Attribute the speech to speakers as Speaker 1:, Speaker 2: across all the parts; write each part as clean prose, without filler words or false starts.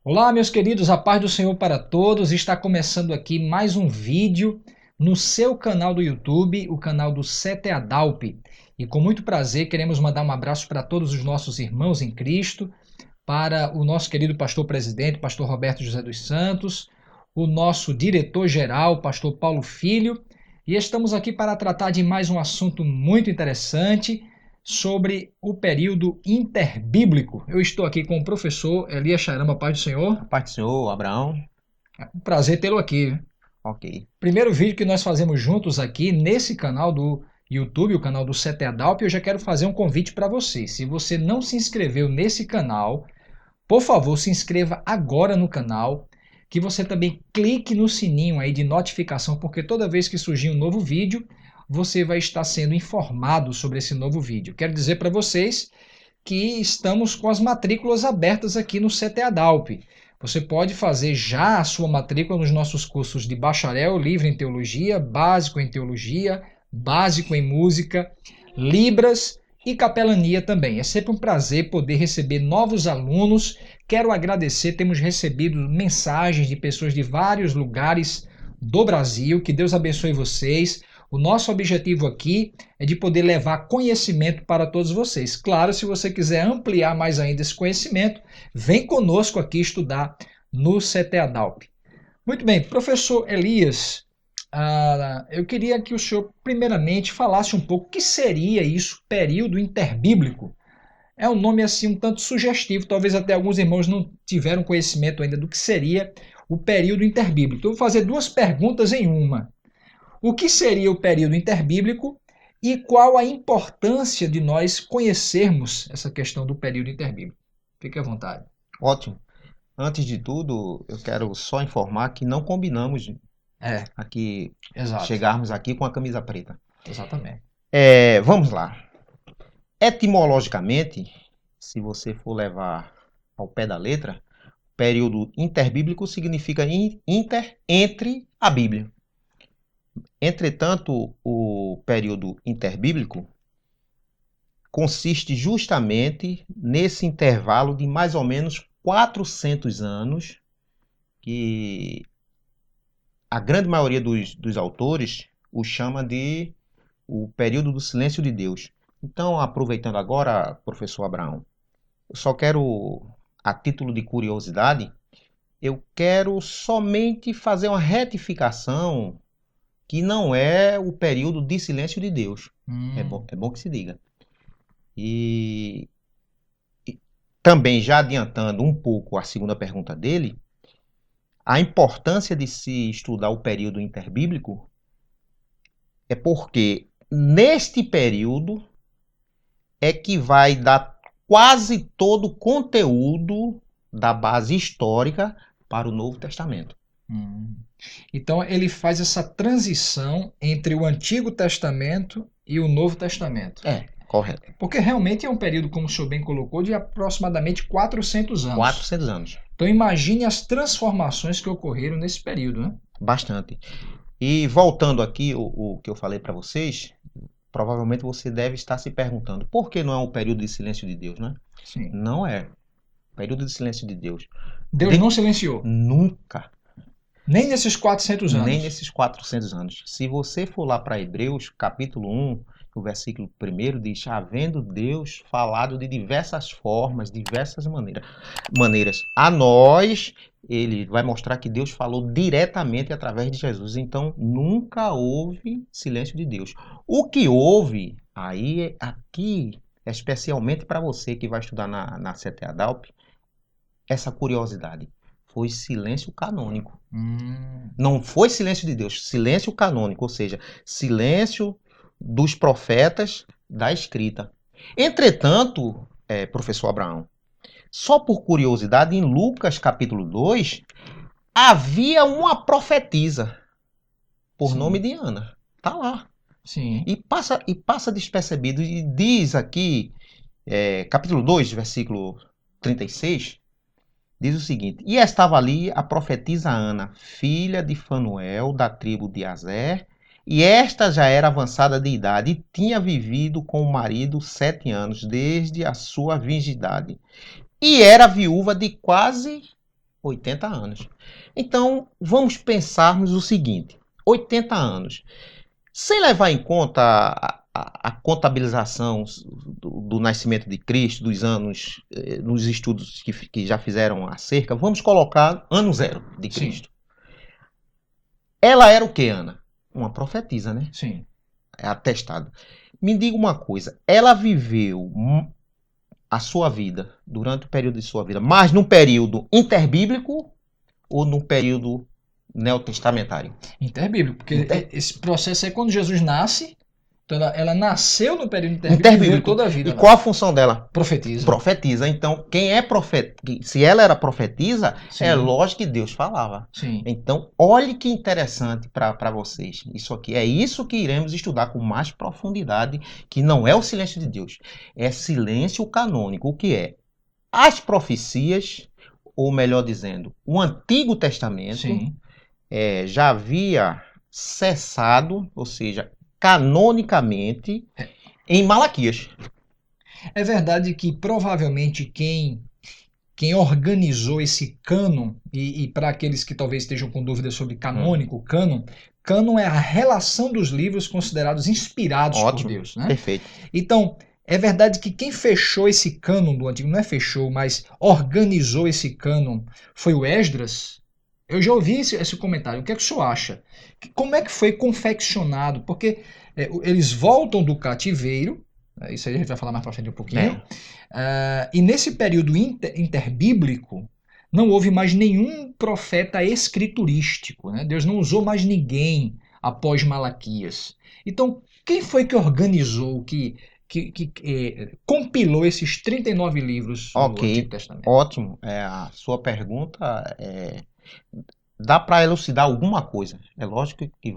Speaker 1: Olá, meus queridos, a paz do Senhor para todos. Está começando aqui mais um vídeo no seu canal do YouTube, o canal do CTADALP. E com muito prazer queremos mandar um abraço para todos os nossos irmãos em Cristo, para o nosso querido pastor presidente, pastor Roberto José dos Santos, o nosso diretor-geral, pastor Paulo Filho. E estamos aqui para tratar de mais um assunto muito interessante, sobre o período interbíblico. Eu estou aqui com o professor Elias Charama, paz do Senhor.
Speaker 2: Paz do Senhor, Abraão.
Speaker 1: É um prazer tê-lo aqui.
Speaker 2: Ok.
Speaker 1: Primeiro vídeo que nós fazemos juntos aqui nesse canal do YouTube, o canal do CTADALP, eu já quero fazer um convite para você. Se você não se inscreveu nesse canal, por favor, se inscreva agora no canal, que você também clique no sininho aí de notificação, porque toda vez que surgir um novo vídeo, você vai estar sendo informado sobre esse novo vídeo. Quero dizer para vocês que estamos com as matrículas abertas aqui no CTADALP. Você pode fazer já a sua matrícula nos nossos cursos de bacharel livre em teologia, básico em teologia, básico em música, Libras e capelania também. É sempre um prazer poder receber novos alunos. Quero agradecer, temos recebido mensagens de pessoas de vários lugares do Brasil. Que Deus abençoe vocês. O nosso objetivo aqui é de poder levar conhecimento para todos vocês. Claro, se você quiser ampliar mais ainda esse conhecimento, vem conosco aqui estudar no CTADALP. Muito bem, professor Elias, eu queria que o senhor primeiramente falasse um pouco o que seria isso, período interbíblico. É um nome assim um tanto sugestivo, talvez até alguns irmãos não tiveram conhecimento ainda do que seria o período interbíblico. Então, eu vou fazer duas perguntas em uma. O que seria o período interbíblico e qual a importância de nós conhecermos essa questão do período interbíblico? Fique à vontade.
Speaker 2: Ótimo. Antes de tudo, eu quero só informar que não combinamos aqui
Speaker 1: Exato.
Speaker 2: chegarmos aqui com a camisa preta.
Speaker 1: Exatamente.
Speaker 2: Vamos lá. Etimologicamente, se você for levar ao pé da letra, período interbíblico significa inter, entre a Bíblia. Entretanto, o período interbíblico consiste justamente nesse intervalo de mais ou menos 400 anos, que a grande maioria dos autores o chama de o período do silêncio de Deus. Então, aproveitando agora, professor Abraão, eu só quero, a título de curiosidade, eu quero somente fazer uma retificação que não é o período de silêncio de Deus. É bom que se diga. E também, já adiantando um pouco a segunda pergunta dele, a importância de se estudar o período interbíblico é porque neste período é que vai dar quase todo o conteúdo da base histórica para o Novo Testamento.
Speaker 1: Então ele faz essa transição entre o Antigo Testamento e o Novo Testamento.
Speaker 2: Correto.
Speaker 1: Porque realmente é um período, como o senhor bem colocou, de aproximadamente 400 anos.
Speaker 2: 400 anos.
Speaker 1: Então imagine as transformações que ocorreram nesse período, né?
Speaker 2: Bastante. E voltando aqui o que eu falei para vocês, provavelmente você deve estar se perguntando por que não é um período de silêncio de Deus, né?
Speaker 1: Sim.
Speaker 2: Não é. Período de silêncio de Deus.
Speaker 1: Deus não silenciou.
Speaker 2: Nunca.
Speaker 1: Nem nesses 400 anos.
Speaker 2: Nem nesses 400 anos. Se você for lá para Hebreus, capítulo 1, o versículo 1 diz: havendo Deus falado de diversas formas, diversas maneiras. A nós, ele vai mostrar que Deus falou diretamente através de Jesus. Então, nunca houve silêncio de Deus. O que houve, aí, aqui, especialmente para você que vai estudar na CTADALP, essa curiosidade. Foi silêncio canônico. Não foi silêncio de Deus, silêncio canônico, ou seja, silêncio dos profetas da escrita. Entretanto, professor Abraão, só por curiosidade, em Lucas capítulo 2, havia uma profetisa por nome de Ana. Está lá.
Speaker 1: Sim.
Speaker 2: E passa despercebido. E diz aqui, capítulo 2, versículo 36, diz o seguinte: e estava ali a profetisa Ana, filha de Fanuel, da tribo de Aser, e esta já era avançada de idade e tinha vivido com o marido 7 anos, desde a sua virgindade. E era viúva de quase 80 anos. Então, vamos pensarmos o seguinte: 80 anos. Sem levar em conta a contabilização do nascimento de Cristo, dos anos, nos estudos que já fizeram acerca, vamos colocar ano zero de Cristo.
Speaker 1: Sim.
Speaker 2: Ela era o que, Ana? Uma profetisa, né?
Speaker 1: Sim.
Speaker 2: É atestada. Me diga uma coisa, ela viveu a sua vida, durante o período de sua vida, mas num período interbíblico ou num período neotestamentário?
Speaker 1: Interbíblico, porque esse processo é quando Jesus nasce, então ela nasceu no período interbíblico e viveu toda a vida
Speaker 2: E
Speaker 1: lá.
Speaker 2: qual a função dela?
Speaker 1: Profetiza.
Speaker 2: Profetiza. Então, quem é profeta, se ela era profetisa,
Speaker 1: Sim.
Speaker 2: é lógico que Deus falava.
Speaker 1: Sim.
Speaker 2: Então, olhe que interessante para vocês. Isso aqui é isso que iremos estudar com mais profundidade, que não é o silêncio de Deus, é silêncio canônico. O que é? As profecias, ou melhor dizendo, o Antigo Testamento,
Speaker 1: Sim.
Speaker 2: já havia cessado, ou seja, canonicamente, em Malaquias.
Speaker 1: É verdade que provavelmente quem organizou esse cânon, e para aqueles que talvez estejam com dúvidas sobre canônico, cânon é a relação dos livros considerados inspirados
Speaker 2: Ótimo,
Speaker 1: por Deus, né?
Speaker 2: Perfeito.
Speaker 1: Então, é verdade que quem fechou esse cânon do Antigo, não é fechou, mas organizou esse cânon, foi o Esdras. Eu já ouvi esse comentário. O que é que o senhor acha? Como é que foi confeccionado? Porque eles voltam do cativeiro, isso aí a gente vai falar mais para frente um pouquinho, e nesse período interbíblico, não houve mais nenhum profeta escriturístico, né? Deus não usou mais ninguém após Malaquias. Então, quem foi que organizou, que compilou esses 39 livros do Antigo Testamento?
Speaker 2: Ótimo. A sua pergunta dá para elucidar alguma coisa. É lógico que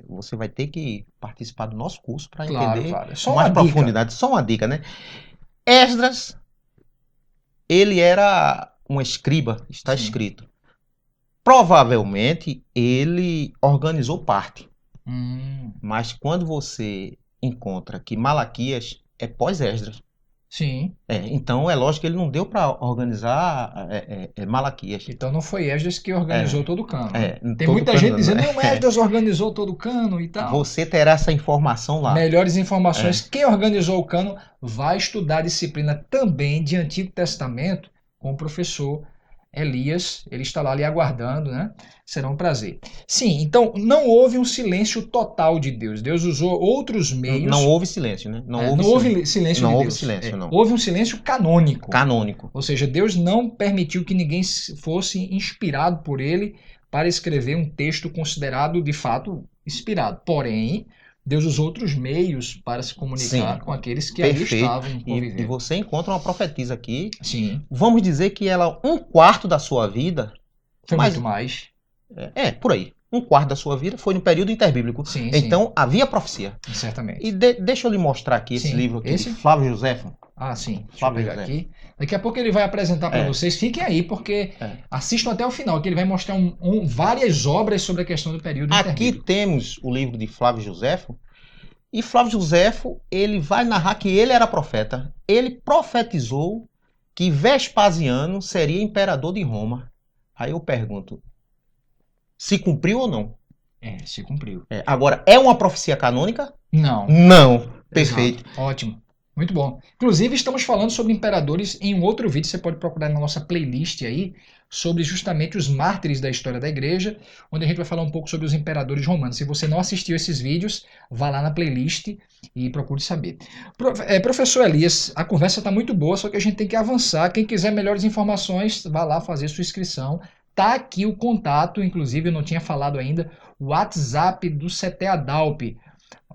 Speaker 2: você vai ter que participar do nosso curso para entender com mais profundidade. Só uma dica, né? Esdras, ele era um escriba, está escrito. Provavelmente ele organizou parte. Mas quando você encontra que Malaquias é pós-Esdras.
Speaker 1: Sim.
Speaker 2: Então é lógico que ele não deu para organizar Malaquias.
Speaker 1: Então não foi Esdras que organizou todo o cano. Tem
Speaker 2: todo
Speaker 1: muita gente dizendo, não, Esdras organizou todo o cano e tal.
Speaker 2: Você terá essa informação lá.
Speaker 1: Melhores informações. Quem organizou o cano vai estudar a disciplina também de Antigo Testamento com o professor Elias. Ele está lá lhe aguardando, né? Será um prazer. Sim, então não houve um silêncio total de Deus. Deus usou outros meios.
Speaker 2: Não houve silêncio, né?
Speaker 1: Não houve silêncio de Deus. Houve um silêncio canônico. Ou seja, Deus não permitiu que ninguém fosse inspirado por ele para escrever um texto considerado de fato inspirado. Porém, Deus usou outros meios para se comunicar com aqueles que ali estavam convivendo.
Speaker 2: E você encontra uma profetisa aqui.
Speaker 1: Sim.
Speaker 2: Vamos dizer que ela, 1/4 da sua vida...
Speaker 1: Foi muito mais.
Speaker 2: Por aí. 1/4 da sua vida foi no período interbíblico.
Speaker 1: Sim,
Speaker 2: então, havia profecia.
Speaker 1: Certamente.
Speaker 2: E deixa eu lhe mostrar aqui esse livro aqui, de Flávio Joséfo.
Speaker 1: Ah, sim. Deixa eu pegar aqui. Daqui a pouco ele vai apresentar para vocês. Fiquem aí, porque assistam até o final, que ele vai mostrar várias obras sobre a questão do período interbíblico.
Speaker 2: Aqui temos o livro de Flávio Joséfo. E Flávio Joséfo, ele vai narrar que ele era profeta. Ele profetizou que Vespasiano seria imperador de Roma. Aí eu pergunto, se cumpriu ou não?
Speaker 1: Se cumpriu.
Speaker 2: Agora, é uma profecia canônica?
Speaker 1: Não.
Speaker 2: Não. Perfeito.
Speaker 1: Exato. Ótimo. Muito bom. Inclusive, estamos falando sobre imperadores em um outro vídeo. Você pode procurar na nossa playlist aí, sobre justamente os mártires da história da igreja, onde a gente vai falar um pouco sobre os imperadores romanos. Se você não assistiu esses vídeos, vá lá na playlist e procure saber. Professor Elias, a conversa está muito boa, só que a gente tem que avançar. Quem quiser melhores informações, vá lá fazer sua inscrição. Tá aqui o contato, inclusive eu não tinha falado ainda, o WhatsApp do CETEADALP.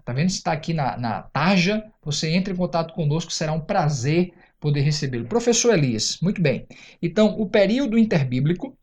Speaker 1: Tá vendo? Está aqui na tarja. Você entra em contato conosco, será um prazer poder recebê-lo. Professor Elias, muito bem. Então, o período interbíblico,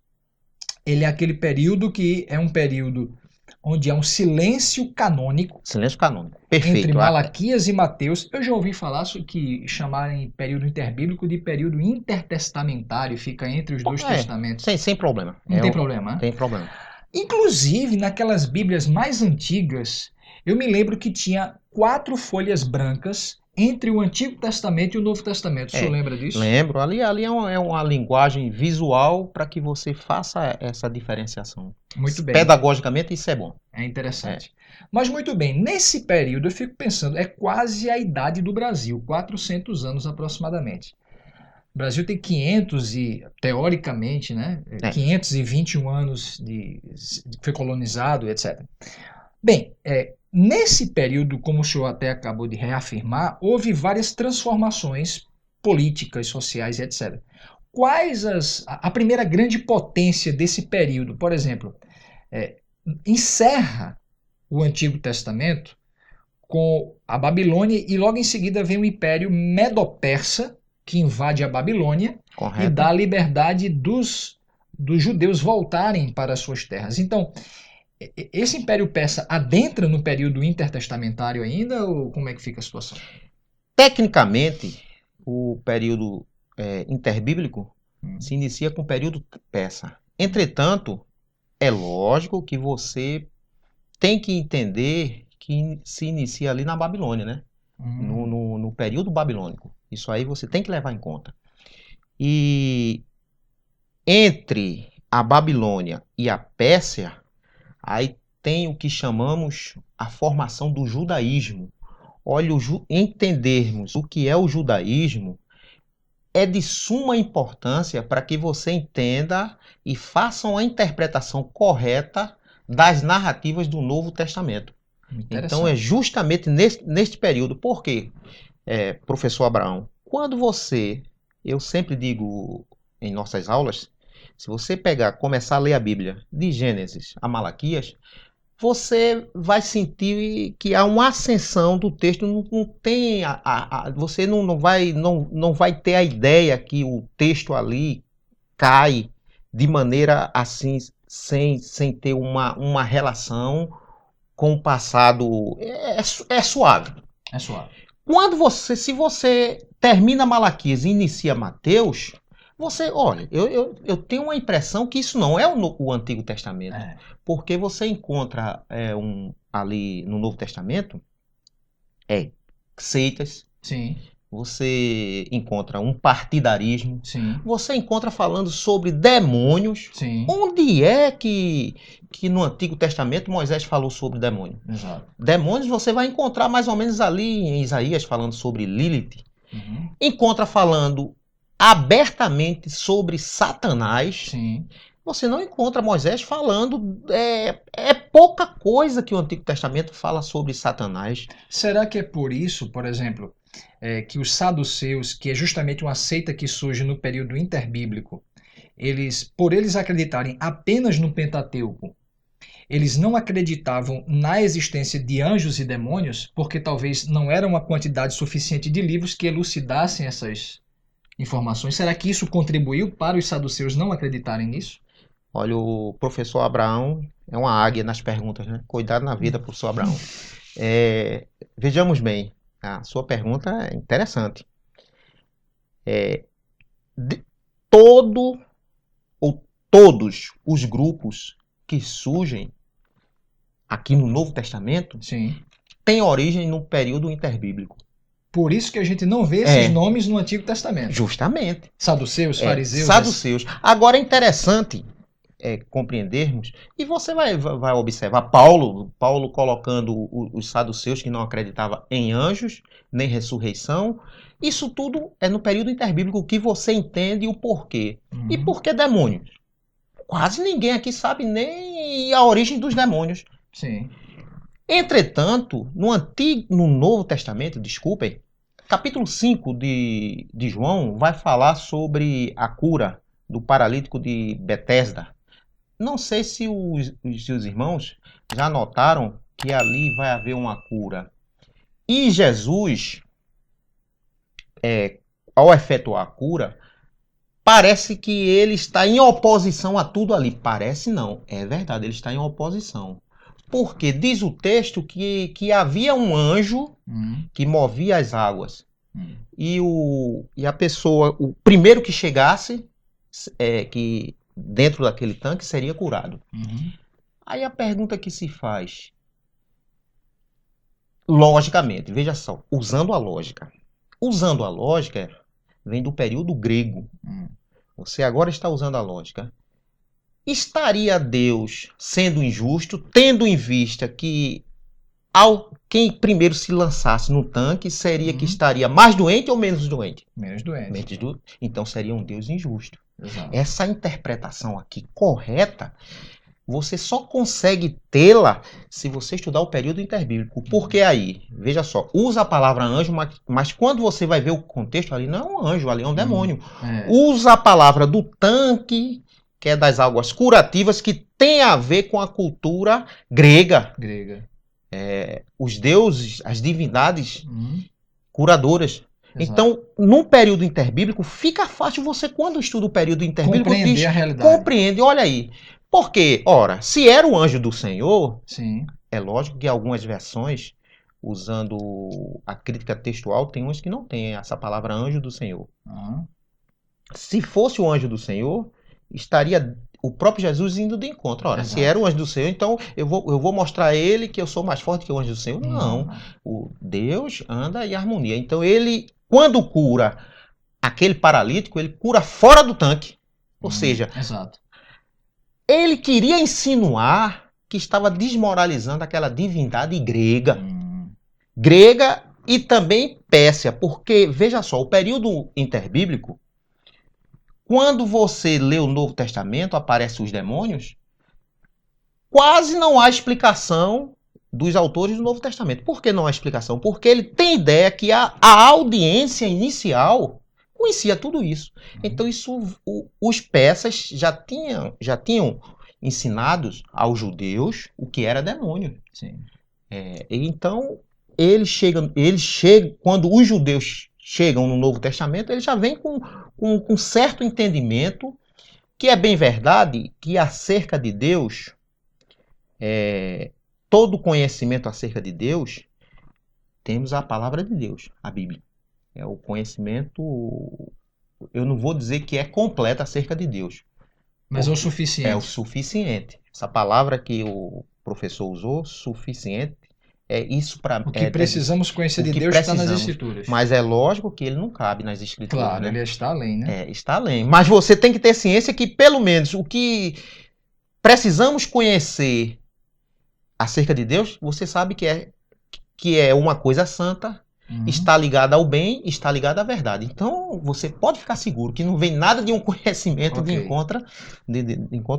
Speaker 1: ele é aquele período que é um período onde há um silêncio canônico.
Speaker 2: Silêncio canônico, perfeito.
Speaker 1: Entre Malaquias e Mateus. Eu já ouvi falar que chamarem período interbíblico de período intertestamentário, fica entre os dois testamentos.
Speaker 2: Sem problema.
Speaker 1: Não tem problema, né?
Speaker 2: Tem problema.
Speaker 1: Inclusive, naquelas Bíblias mais antigas, eu me lembro que tinha 4 folhas brancas entre o Antigo Testamento e o Novo Testamento. O senhor lembra disso?
Speaker 2: Lembro. Ali é uma linguagem visual para que você faça essa diferenciação.
Speaker 1: Muito bem.
Speaker 2: Pedagogicamente, isso é bom.
Speaker 1: É interessante. Mas muito bem, nesse período eu fico pensando, é quase a idade do Brasil, 400 anos aproximadamente. O Brasil tem 500 e, teoricamente, né, 521 anos foi colonizado, etc. Bem, nesse período, como o senhor até acabou de reafirmar, houve várias transformações políticas, sociais, etc. Quais a primeira grande potência desse período? Por exemplo, encerra o Antigo Testamento com a Babilônia e logo em seguida vem o Império Medo-Persa, que invade a Babilônia. Correto. E dá a liberdade dos judeus voltarem para as suas terras. Então, esse Império Persa adentra no período intertestamentário ainda, ou como é que fica a situação?
Speaker 2: Tecnicamente, o período interbíblico se inicia com o período persa. Entretanto, é lógico que você tem que entender que se inicia ali na Babilônia, né? No período babilônico. Isso aí você tem que levar em conta. E entre a Babilônia e a Pérsia, aí tem o que chamamos a formação do judaísmo. Olha, entendermos o que é o judaísmo é de suma importância para que você entenda e faça uma interpretação correta das narrativas do Novo Testamento. Então é justamente neste período. Por quê, professor Abraão? Quando eu sempre digo em nossas aulas, se você começar a ler a Bíblia de Gênesis a Malaquias, você vai sentir que há uma ascensão do texto, não tem você não vai ter a ideia que o texto ali cai de maneira assim, sem ter uma relação com o passado. É suave.
Speaker 1: É suave.
Speaker 2: Se você termina Malaquias e inicia Mateus, olha, eu tenho uma impressão que isso não é o Antigo Testamento. Porque você encontra ali no Novo Testamento seitas.
Speaker 1: Sim.
Speaker 2: Você encontra um partidarismo.
Speaker 1: Sim.
Speaker 2: Você encontra falando sobre demônios.
Speaker 1: Sim.
Speaker 2: Onde é que no Antigo Testamento Moisés falou sobre demônio?
Speaker 1: Exato.
Speaker 2: Demônios você vai encontrar mais ou menos ali em Isaías falando sobre Lilith.
Speaker 1: Uhum.
Speaker 2: Encontra falando abertamente sobre Satanás.
Speaker 1: Sim.
Speaker 2: Você não encontra Moisés falando. É pouca coisa que o Antigo Testamento fala sobre Satanás.
Speaker 1: Será que é por isso, por exemplo, que os saduceus, que é justamente uma seita que surge no período interbíblico, por eles acreditarem apenas no Pentateuco, eles não acreditavam na existência de anjos e demônios, porque talvez não era uma quantidade suficiente de livros que elucidassem essas informações? Será que isso contribuiu para os saduceus não acreditarem nisso?
Speaker 2: Olha, o professor Abraão é uma águia nas perguntas, né? Cuidado na vida, professor Abraão. Vejamos bem, a sua pergunta é interessante. Todos os grupos que surgem aqui no Novo Testamento têm origem no período interbíblico.
Speaker 1: Por isso que a gente não vê esses nomes no Antigo Testamento.
Speaker 2: Justamente.
Speaker 1: Saduceus, fariseus.
Speaker 2: Saduceus. Agora é interessante compreendermos, e você vai observar Paulo colocando os saduceus que não acreditavam em anjos, nem ressurreição. Isso tudo é no período interbíblico que você entende o porquê. Uhum. E por que demônios? Quase ninguém aqui sabe nem a origem dos demônios.
Speaker 1: Sim.
Speaker 2: Entretanto, no Novo Testamento, desculpem, capítulo 5 de João vai falar sobre a cura do paralítico de Betesda. Não sei se os seus irmãos já notaram que ali vai haver uma cura. E Jesus, ao efetuar a cura, parece que ele está em oposição a tudo ali. Parece não, é verdade, ele está em oposição. Porque diz o texto que havia um anjo que movia as águas. E a pessoa, o primeiro que chegasse, que dentro daquele tanque, seria curado. Aí a pergunta que se faz: logicamente, veja só, usando a lógica. Usando a lógica vem do período grego. Você agora está usando a lógica. Estaria Deus sendo injusto, tendo em vista que quem primeiro se lançasse no tanque seria que estaria mais doente ou menos doente?
Speaker 1: Menos doente.
Speaker 2: Então seria um Deus injusto.
Speaker 1: Exato.
Speaker 2: Essa interpretação aqui correta, você só consegue tê-la se você estudar o período interbíblico. Porque aí, veja só, usa a palavra anjo, mas quando você vai ver o contexto ali, não é um anjo, ali é um demônio. Usa a palavra do tanque, que é das águas curativas, que tem a ver com a cultura grega. Os deuses, as divindades curadoras. Exato. Então, no período interbíblico, fica fácil você, quando estuda o período interbíblico,
Speaker 1: compreender a realidade.
Speaker 2: Compreende, olha aí. Porque, ora, se era o anjo do Senhor,
Speaker 1: sim,
Speaker 2: é lógico que algumas versões, usando a crítica textual, tem umas que não tem essa palavra anjo do Senhor. Se fosse o anjo do Senhor, estaria o próprio Jesus indo de encontro. Ora, se era o anjo do Senhor, então eu vou mostrar a ele que eu sou mais forte que o anjo do Senhor. Não. O Deus anda em harmonia. Então ele, quando cura aquele paralítico, ele cura fora do tanque. Ou seja,
Speaker 1: exato.
Speaker 2: Ele queria insinuar que estava desmoralizando aquela divindade grega. Grega e também pérsia. Porque, veja só, o período interbíblico, quando você lê o Novo Testamento, aparecem os demônios, quase não há explicação dos autores do Novo Testamento. Por que não há explicação? Porque ele tem ideia que a audiência inicial conhecia tudo isso. Então, os persas já tinham ensinados aos judeus o que era demônio.
Speaker 1: Sim.
Speaker 2: Então, quando os judeus chegam no Novo Testamento, eles já vêm com certo entendimento, que é bem verdade, que acerca de Deus, todo conhecimento acerca de Deus, temos a palavra de Deus, a Bíblia. É o conhecimento, eu não vou dizer que é completo acerca de Deus.
Speaker 1: Mas é o suficiente.
Speaker 2: É o suficiente. Essa palavra que o professor usou, suficiente, é isso para...
Speaker 1: O que precisamos conhecer de Deus está nas Escrituras.
Speaker 2: Mas é lógico que ele não cabe nas Escrituras.
Speaker 1: Claro, né? Ele está além, né?
Speaker 2: Está além. Mas você tem que ter ciência que, pelo menos, o que precisamos conhecer acerca de Deus, você sabe que é uma coisa santa, está ligada ao bem, está ligada à verdade. Então, você pode ficar seguro que não vem nada de um conhecimento de encontro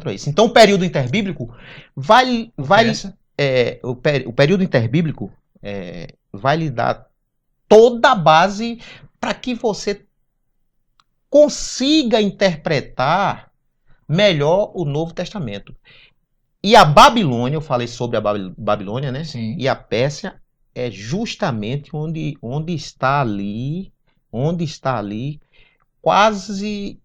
Speaker 2: a isso. Então, o período interbíblico o período interbíblico vai lhe dar toda a base para que você consiga interpretar melhor o Novo Testamento. E a Babilônia, eu falei sobre a Babilônia, né?
Speaker 1: Sim.
Speaker 2: E a Pérsia é justamente onde está ali quase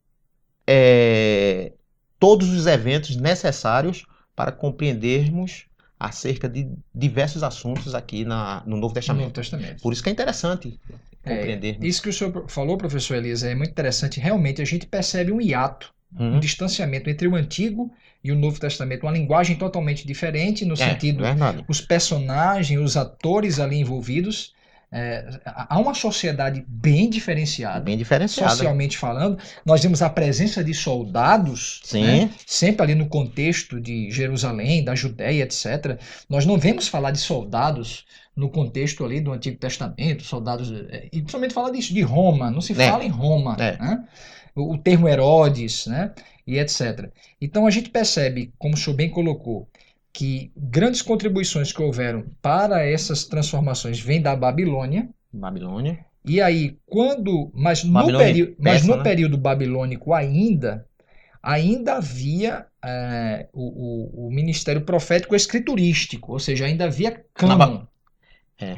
Speaker 2: todos os eventos necessários para compreendermos acerca de diversos assuntos aqui no Novo Testamento. Por isso que é interessante compreender.
Speaker 1: Isso que o senhor falou, professor Elias, é muito interessante. Realmente, a gente percebe um hiato, um distanciamento entre o Antigo e o Novo Testamento, uma linguagem totalmente diferente, no sentido, os personagens, os atores ali envolvidos, há uma sociedade bem diferenciada, socialmente falando. Nós vemos a presença de soldados, né, sempre ali no contexto de Jerusalém, da Judéia, etc. Nós não vemos falar de soldados no contexto ali do Antigo Testamento, soldados, e principalmente fala disso, de Roma, não se fala em Roma, né? O termo Herodes, né, e etc. Então a gente percebe, como o senhor bem colocou, que grandes contribuições que houveram para essas transformações vêm da Babilônia. E aí, no período babilônico ainda havia o ministério profético escriturístico, ou seja, ainda havia cânon.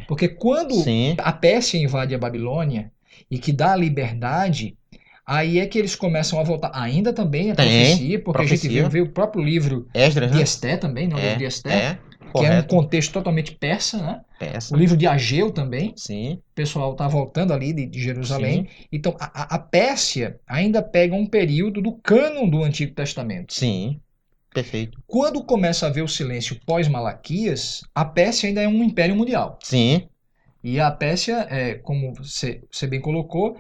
Speaker 1: Porque quando a Pérsia invade a Babilônia e que dá a liberdade, aí é que eles começam a voltar. Ainda também a profecia, porque a gente vê o próprio livro de Esté também, né? O livro de Esté, que é um contexto totalmente persa, né? O livro de Ageu também. O pessoal está voltando ali de Jerusalém. Então, a Pérsia ainda pega um período do cânon do Antigo Testamento.
Speaker 2: Perfeito.
Speaker 1: Quando começa a haver o silêncio pós-Malaquias, a Pérsia ainda é um império mundial. E a Pérsia, como você bem colocou,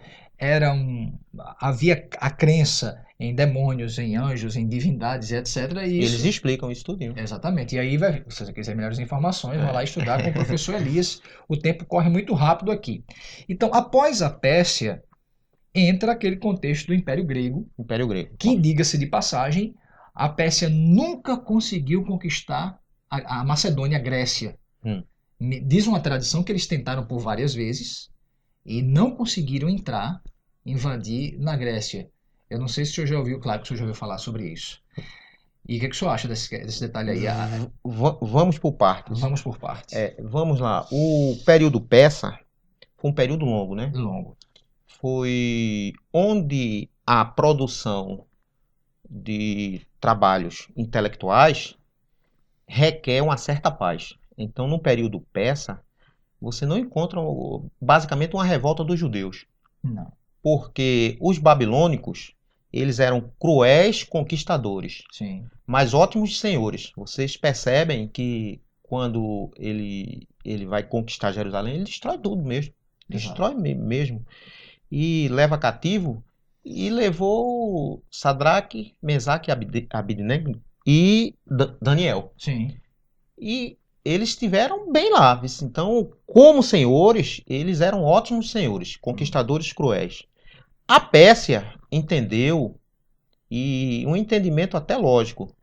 Speaker 1: havia a crença em demônios, em anjos, em divindades, etc. E
Speaker 2: Eles
Speaker 1: isso,
Speaker 2: explicam isso tudinho.
Speaker 1: exatamente. E aí, se você quiser melhores informações, vai lá
Speaker 2: É.
Speaker 1: estudar com o professor Elias. O tempo corre muito rápido aqui. Então, após a Pérsia, entra aquele contexto do Império Grego,
Speaker 2: Império Grego.
Speaker 1: que, diga-se de passagem, a Pérsia nunca conseguiu conquistar a Macedônia, a Grécia.
Speaker 2: Hum.
Speaker 1: Diz uma tradição que eles tentaram por várias vezes e não conseguiram invadir na Grécia. Eu não sei se o senhor já ouviu, claro que o senhor já ouviu falar sobre isso. E o que o senhor acha desse detalhe aí?
Speaker 2: Vamos por partes.
Speaker 1: Vamos por partes.
Speaker 2: Vamos lá. O período persa foi um período longo, né?
Speaker 1: Longo.
Speaker 2: Foi onde a produção de trabalhos intelectuais requer uma certa paz. Então, no período persa, você não encontra basicamente uma revolta dos judeus.
Speaker 1: Não.
Speaker 2: Porque os babilônicos, eles eram cruéis conquistadores,
Speaker 1: Sim.
Speaker 2: mas ótimos senhores. Vocês percebem que quando ele vai conquistar Jerusalém, ele destrói tudo mesmo. Destrói mesmo. E leva cativo, e levou Sadraque, Mesaque, Abednego e Daniel.
Speaker 1: Sim.
Speaker 2: E eles estiveram bem lá. Então, como senhores, eles eram ótimos senhores, conquistadores cruéis. A Pérsia entendeu, e um entendimento até lógico,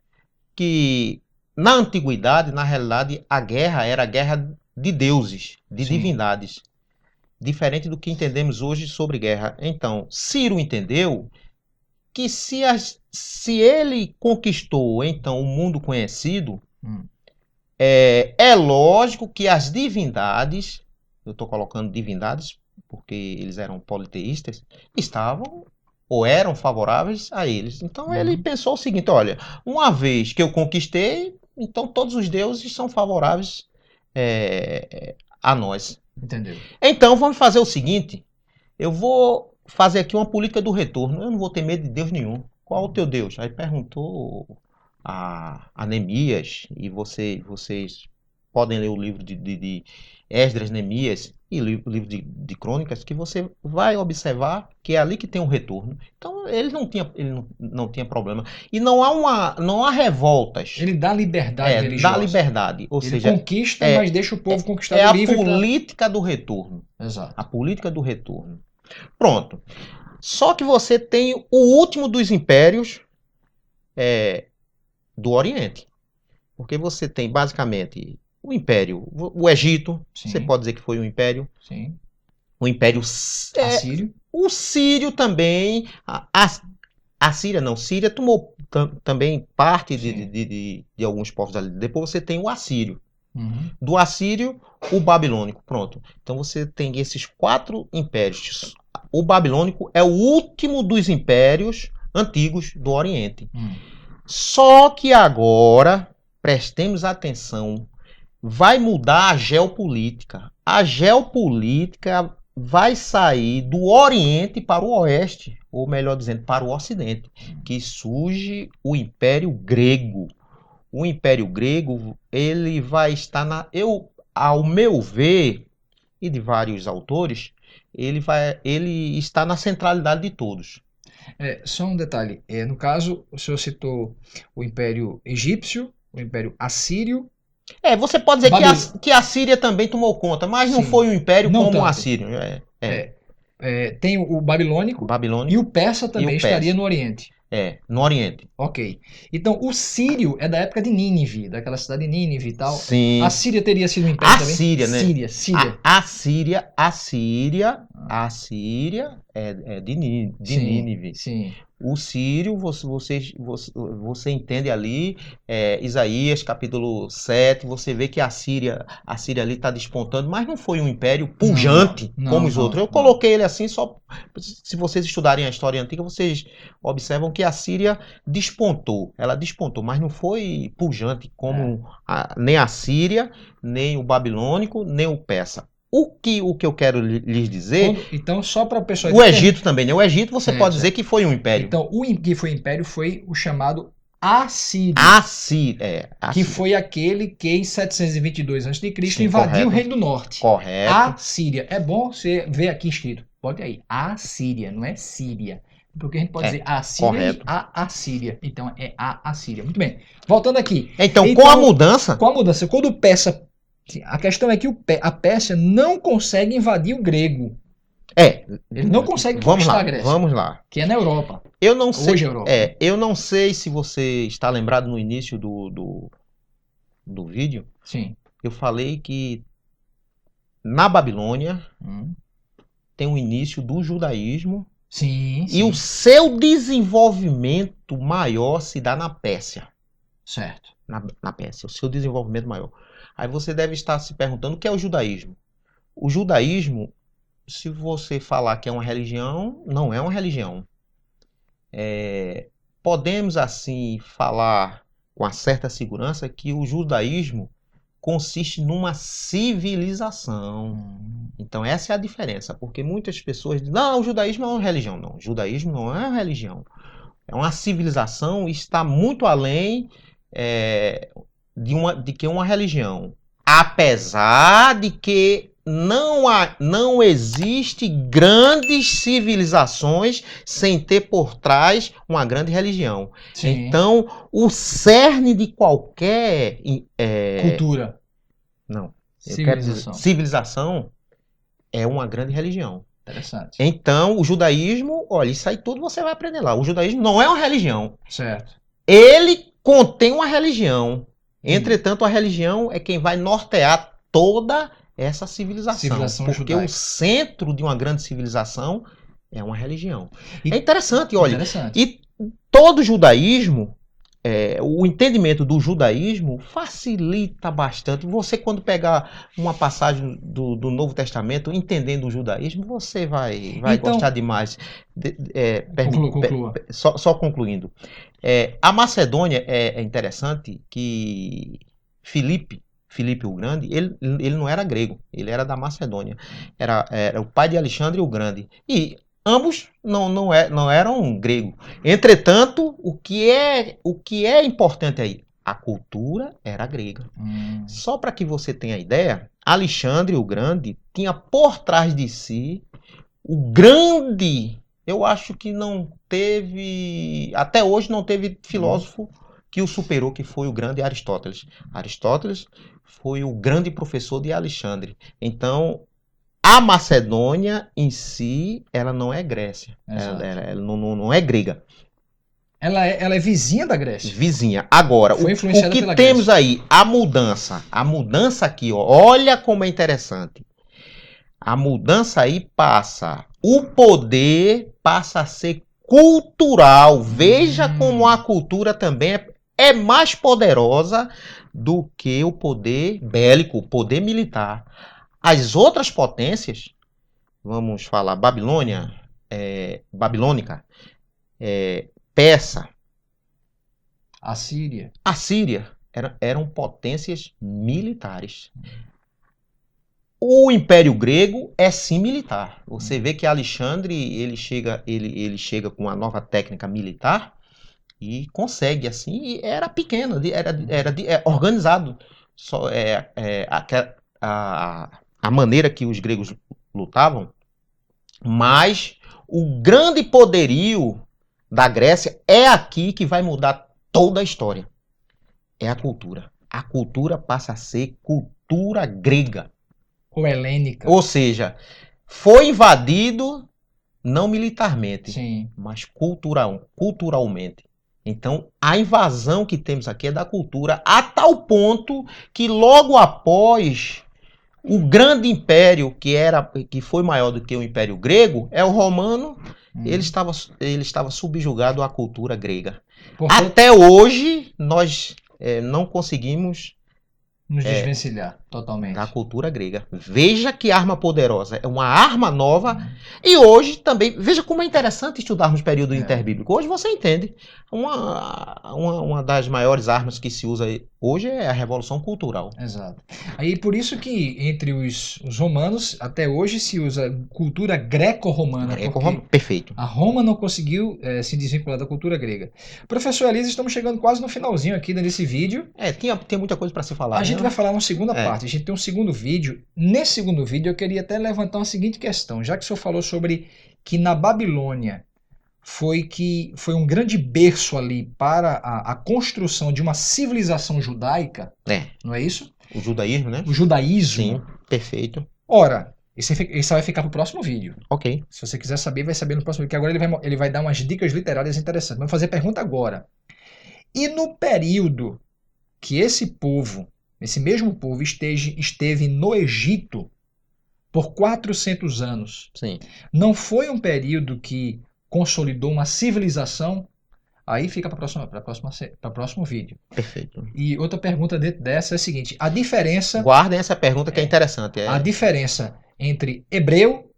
Speaker 2: que na antiguidade, na realidade, a guerra era a guerra de deuses, de
Speaker 1: Sim.
Speaker 2: divindades. Diferente do que entendemos hoje sobre guerra. Então, Ciro entendeu que se ele conquistou, então, o mundo conhecido, é lógico que as divindades, eu estou colocando divindades porque eles eram politeístas, estavam ou eram favoráveis a eles. Então ele pensou o seguinte, olha, uma vez que eu conquistei, então todos os deuses são favoráveis a nós.
Speaker 1: Entendeu?
Speaker 2: Então vamos fazer o seguinte, eu vou fazer aqui uma política do retorno, eu não vou ter medo de Deus nenhum. Qual é o teu Deus? Aí perguntou a Neemias, e vocês podem ler o livro de Esdras, Neemias e o livro de Crônicas, que você vai observar que é ali que tem um retorno. Então ele não tinha problema. E não há revoltas.
Speaker 1: Ele dá liberdade religiosa.
Speaker 2: Dá liberdade. Ou
Speaker 1: ele
Speaker 2: seja,
Speaker 1: conquista, mas deixa o povo conquistar
Speaker 2: a
Speaker 1: livre.
Speaker 2: política do retorno.
Speaker 1: Exato.
Speaker 2: A política do retorno. Pronto. Só que você tem o último dos impérios do Oriente. Porque você tem basicamente o Império, o Egito,
Speaker 1: Sim.
Speaker 2: você pode dizer que foi um império.
Speaker 1: Sim.
Speaker 2: O Império
Speaker 1: Assírio.
Speaker 2: O Sírio também. A Síria não. Síria tomou também parte de alguns povos ali. Depois você tem o Assírio.
Speaker 1: Uhum.
Speaker 2: Do Assírio, o Babilônico. Pronto. Então você tem esses 4 impérios. O Babilônico é o último dos impérios antigos do Oriente. Só que agora, prestemos atenção, vai mudar a geopolítica. A geopolítica vai sair do Oriente para o Oeste, ou melhor dizendo, para o Ocidente, que surge o Império Grego. O Império Grego, ele vai estar ao meu ver, e de vários autores, ele está na centralidade de todos.
Speaker 1: Só um detalhe, no caso, o senhor citou o Império Egípcio, o Império Assírio.
Speaker 2: Você pode dizer que a Síria também tomou conta, mas não foi um império como o Assírio.
Speaker 1: Tem o Babilônico, e o Persa também estaria no Oriente.
Speaker 2: No Oriente.
Speaker 1: Ok. Então, o Sírio é da época de Nínive, daquela cidade de Nínive e tal.
Speaker 2: Sim.
Speaker 1: A Síria teria sido um império também?
Speaker 2: Síria, né?
Speaker 1: Síria.
Speaker 2: A Síria é de Nínive.
Speaker 1: Sim.
Speaker 2: O Sírio, você entende ali, Isaías capítulo 7, você vê que a Síria ali está despontando, mas não foi um império pujante como os outros. Eu coloquei ele assim só, se vocês estudarem a história antiga, vocês observam que a Síria despontou. Ela despontou, mas não foi pujante como nem a Síria, nem o babilônico, nem o persa. O que eu quero lhes dizer...
Speaker 1: Então, só para o pessoal...
Speaker 2: O Egito também, né? O Egito você pode dizer que foi um império.
Speaker 1: Então, o que foi império foi o chamado Assírio. Que foi aquele que em 722 a.C. invadiu o Reino do Norte.
Speaker 2: Correto.
Speaker 1: Assíria. É bom você ver aqui escrito. Pode aí. Assíria, não é Síria. Porque a gente pode dizer Assíria
Speaker 2: correto.
Speaker 1: e a Assíria. Então é a Assíria. Muito bem. Voltando aqui.
Speaker 2: Então, com a mudança...
Speaker 1: Quando o persa... A questão é que a Pérsia não consegue invadir o grego. Ele não consegue conquistar a Grécia.
Speaker 2: Vamos lá.
Speaker 1: Que é na Europa.
Speaker 2: Eu não sei,
Speaker 1: Hoje é Europa.
Speaker 2: eu não sei se você está lembrado no início do vídeo.
Speaker 1: Sim.
Speaker 2: Eu falei que na Babilônia tem o início do judaísmo.
Speaker 1: Sim.
Speaker 2: E o seu desenvolvimento maior se dá na Pérsia.
Speaker 1: Certo.
Speaker 2: Na Pérsia, o seu desenvolvimento maior. Aí você deve estar se perguntando o que é o judaísmo. O judaísmo, se você falar que é uma religião, não é uma religião. Podemos, assim, falar com uma certa segurança que o judaísmo consiste numa civilização. Então essa é a diferença, porque muitas pessoas dizem, não, o judaísmo não é uma religião. Não, o judaísmo não é uma religião. É uma civilização e está muito além de que uma religião. Apesar de que não existe grandes civilizações sem ter por trás uma grande religião.
Speaker 1: Sim.
Speaker 2: Então, o cerne de qualquer...
Speaker 1: Cultura.
Speaker 2: Não.
Speaker 1: Civilização
Speaker 2: é uma grande religião.
Speaker 1: Interessante.
Speaker 2: Então, o judaísmo, olha, isso aí tudo você vai aprender lá. O judaísmo não é uma religião.
Speaker 1: Certo.
Speaker 2: Ele contém uma religião. Entretanto, a religião é quem vai nortear toda essa civilização. Porque judaica. O centro de uma grande civilização é uma religião. É interessante, olha. E todo judaísmo, o entendimento do judaísmo facilita bastante. Você, quando pegar uma passagem do Novo Testamento, entendendo o judaísmo, você vai então, gostar demais.
Speaker 1: Conclua.
Speaker 2: Só concluindo. A Macedônia é interessante que Filipe o Grande, ele não era grego, ele era da Macedônia. Era o pai de Alexandre o Grande. E ambos não eram grego. Entretanto, o que é importante aí? A cultura era grega. Só para que você tenha ideia, Alexandre o Grande tinha por trás de si o grande... Eu acho que não teve... Até hoje não teve filósofo que o superou, que foi o grande Aristóteles. Aristóteles foi o grande professor de Alexandre. Então... A Macedônia em si, ela não é Grécia. Ela não é grega.
Speaker 1: Ela é vizinha da Grécia.
Speaker 2: Vizinha. Agora, o que temos aí, a mudança aqui, ó, olha como é interessante. A mudança aí o poder passa a ser cultural. Veja como a cultura também é mais poderosa do que o poder bélico, o poder militar. As outras potências, vamos falar babilônica, persa, Assíria, eram potências militares. O Império Grego é sim militar. Você vê que Alexandre ele chega com uma nova técnica militar e consegue assim. E era pequeno, era organizado. A maneira que os gregos lutavam, mas o grande poderio da Grécia é aqui que vai mudar toda a história. É a cultura. A cultura passa a ser cultura grega.
Speaker 1: Ou helênica.
Speaker 2: Ou seja, foi invadido não militarmente,
Speaker 1: sim,
Speaker 2: mas culturalmente. Então, a invasão que temos aqui é da cultura, a tal ponto que logo após... O grande império que foi maior do que o Império Grego é o romano. Ele estava subjugado à cultura grega. Até hoje nós não conseguimos
Speaker 1: nos desvencilhar. Totalmente.
Speaker 2: Da cultura grega. Veja que arma poderosa. É uma arma nova. E hoje também, veja como é interessante estudarmos o período interbíblico. Hoje você entende. Uma das maiores armas que se usa hoje é a revolução cultural.
Speaker 1: Exato. Aí por isso que entre os romanos, até hoje se usa cultura greco-romana.
Speaker 2: Perfeito.
Speaker 1: A Roma não conseguiu se desvincular da cultura grega. Professor Elisa, estamos chegando quase no finalzinho aqui desse vídeo.
Speaker 2: Tem muita coisa para se falar.
Speaker 1: A gente vai falar na segunda parte. A gente tem um segundo vídeo. Nesse segundo vídeo eu queria até levantar uma seguinte questão. Já que o senhor falou sobre que na Babilônia foi um grande berço ali para a construção de uma civilização judaica, não é isso?
Speaker 2: O judaísmo, né?
Speaker 1: O judaísmo.
Speaker 2: Sim, perfeito.
Speaker 1: Ora, isso vai ficar para o próximo vídeo.
Speaker 2: Ok.
Speaker 1: Se você quiser saber, vai saber no próximo vídeo, que agora ele vai dar umas dicas literárias interessantes. Vamos fazer a pergunta agora. E no período que esse mesmo povo esteve no Egito por 400 anos,
Speaker 2: sim,
Speaker 1: não foi um período que consolidou uma civilização? Aí fica para o próximo vídeo.
Speaker 2: Perfeito.
Speaker 1: E outra pergunta dentro dessa é a seguinte: a diferença...
Speaker 2: Guardem essa pergunta que é interessante.
Speaker 1: A diferença entre hebreu,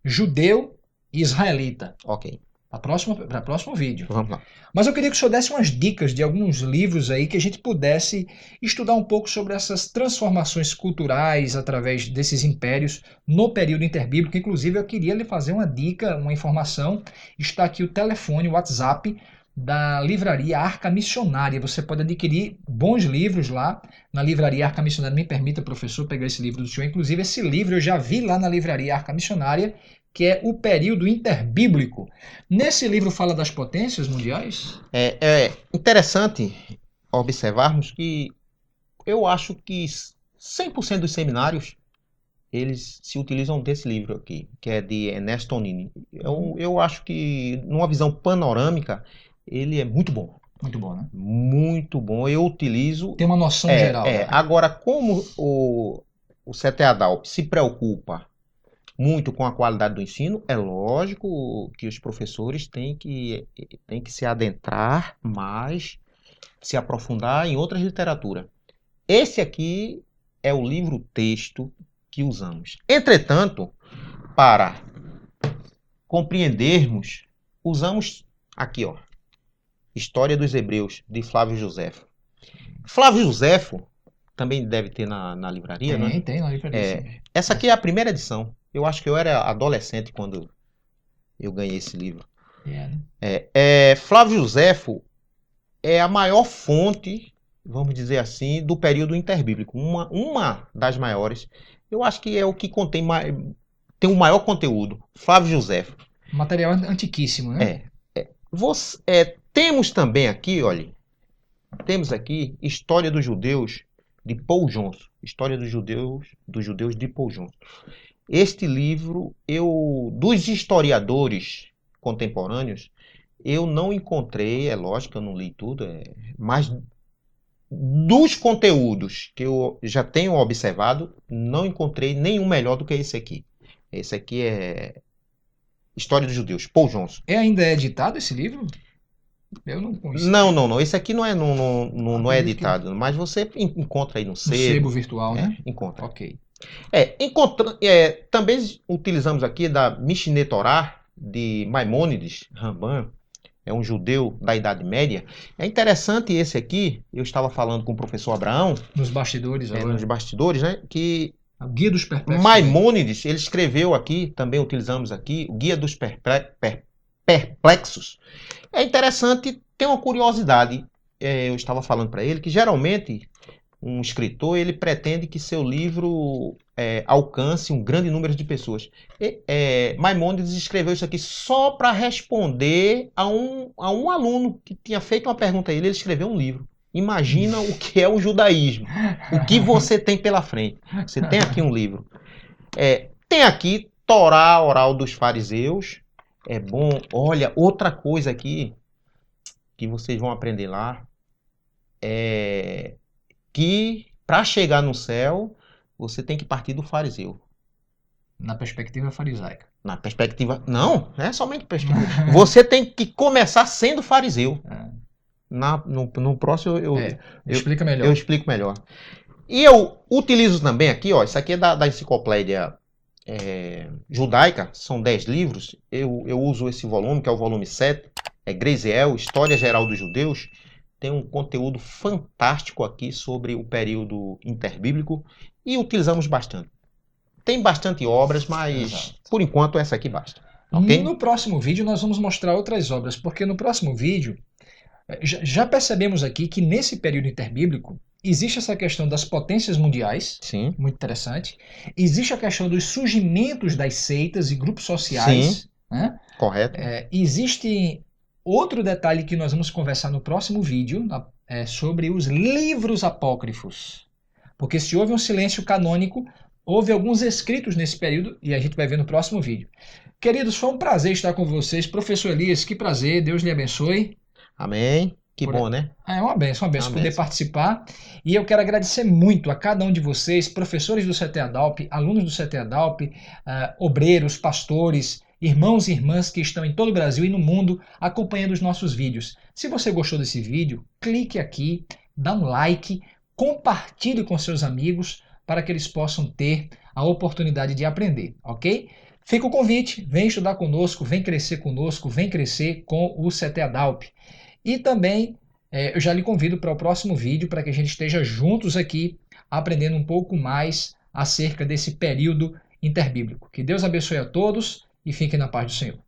Speaker 1: judeu e israelita.
Speaker 2: Ok.
Speaker 1: Para o próximo vídeo.
Speaker 2: Vamos lá.
Speaker 1: Mas eu queria que o senhor desse umas dicas de alguns livros aí que a gente pudesse estudar um pouco sobre essas transformações culturais através desses impérios no período interbíblico. Inclusive, eu queria lhe fazer uma dica, uma informação. Está aqui o telefone, o WhatsApp da livraria Arca Missionária. Você pode adquirir bons livros lá na livraria Arca Missionária. Me permita, professor, pegar esse livro do senhor. Inclusive, esse livro eu já vi lá na livraria Arca Missionária, que é o período interbíblico. Nesse livro fala das potências mundiais?
Speaker 2: É interessante observarmos que eu acho que 100% dos seminários eles se utilizam desse livro aqui, que é de Ernesto Nini. Eu acho que, numa visão panorâmica, ele é muito bom.
Speaker 1: Muito bom, né?
Speaker 2: Muito bom. Eu utilizo...
Speaker 1: Tem uma noção geral. Né?
Speaker 2: Agora, como o CTA-DALP se preocupa muito com a qualidade do ensino, é lógico que os professores têm que se adentrar mais, se aprofundar em outras literaturas. Esse aqui é o livro-texto que usamos. Entretanto, para compreendermos, usamos aqui, ó, História dos Hebreus, de Flávio Joséfo. Flávio Joséfo também deve ter na livraria, né?
Speaker 1: Tem na livraria.
Speaker 2: Essa aqui é a primeira edição. Eu acho que eu era adolescente quando eu ganhei esse livro. Flávio Joséfo é a maior fonte, vamos dizer assim, do período interbíblico. Uma das maiores. Eu acho que é o que tem o maior conteúdo. Flávio Joséfo.
Speaker 1: Material antiquíssimo, né?
Speaker 2: Temos também aqui, olha, temos aqui História dos Judeus, de Paul Johnson. História dos Judeus de Paul Johnson. Este livro, dos historiadores contemporâneos, eu não encontrei, é lógico que eu não li tudo, mas dos conteúdos que eu já tenho observado, não encontrei nenhum melhor do que esse aqui. Esse aqui é História dos Judeus, Paul Johnson.
Speaker 1: Ainda é editado esse livro? Eu não conheço.
Speaker 2: Não. Esse aqui não é editado, mas você encontra aí no sebo.
Speaker 1: No sebo virtual, né?
Speaker 2: Encontra.
Speaker 1: Ok.
Speaker 2: Também utilizamos aqui da Mishneh Torah, de Maimônides, Ramban, é um judeu da Idade Média. É interessante esse aqui, eu estava falando com o professor Abraão.
Speaker 1: Nos bastidores agora.
Speaker 2: Nos bastidores, né? Que
Speaker 1: o Guia dos Perplexos.
Speaker 2: Maimônides, ele escreveu aqui, também utilizamos aqui, o Guia dos Perplexos. É interessante, tem uma curiosidade. Eu estava falando para ele que geralmente um escritor ele pretende que seu livro alcance um grande número de pessoas. Maimônides escreveu isso aqui só para responder a um aluno que tinha feito uma pergunta a ele. Ele escreveu um livro. Imagina o que é o judaísmo. O que você tem pela frente. Você tem aqui um livro. Tem aqui Torá Oral dos Fariseus. É bom. Olha, outra coisa aqui que vocês vão aprender lá é que para chegar no céu você tem que partir do fariseu.
Speaker 1: Na perspectiva farisaica.
Speaker 2: Na perspectiva... Não é somente perspectiva. Você tem que começar sendo fariseu. No próximo eu
Speaker 1: explica melhor.
Speaker 2: Eu explico melhor. E eu utilizo também aqui, ó, isso aqui é da enciclopédia judaica, são 10 livros. Eu uso esse volume, que é o volume 7, Greziel, História Geral dos Judeus. Tem um conteúdo fantástico aqui sobre o período interbíblico e utilizamos bastante. Tem bastante obras, mas
Speaker 1: Exato.
Speaker 2: por enquanto essa aqui basta. Ok?
Speaker 1: No próximo vídeo nós vamos mostrar outras obras, porque no próximo vídeo já percebemos aqui que nesse período interbíblico existe essa questão das potências mundiais,
Speaker 2: Sim.
Speaker 1: muito interessante. Existe a questão dos surgimentos das seitas e grupos sociais. Né?
Speaker 2: Correto.
Speaker 1: Existe outro detalhe que nós vamos conversar no próximo vídeo, sobre os livros apócrifos. Porque se houve um silêncio canônico, houve alguns escritos nesse período e a gente vai ver no próximo vídeo. Queridos, foi um prazer estar com vocês. Professor Elias, que prazer, Deus lhe abençoe.
Speaker 2: Amém. Que bom, né?
Speaker 1: É uma benção poder participar. E eu quero agradecer muito a cada um de vocês, professores do CT Adalp, alunos do CT Adalp, obreiros, pastores, irmãos e irmãs que estão em todo o Brasil e no mundo acompanhando os nossos vídeos. Se você gostou desse vídeo, clique aqui, dá um like, compartilhe com seus amigos para que eles possam ter a oportunidade de aprender, ok? Fica o convite, vem estudar conosco, vem crescer conosco, vem crescer com o CT Adalp. E também eu já lhe convido para o próximo vídeo para que a gente esteja juntos aqui aprendendo um pouco mais acerca desse período interbíblico. Que Deus abençoe a todos e fiquem na paz do Senhor.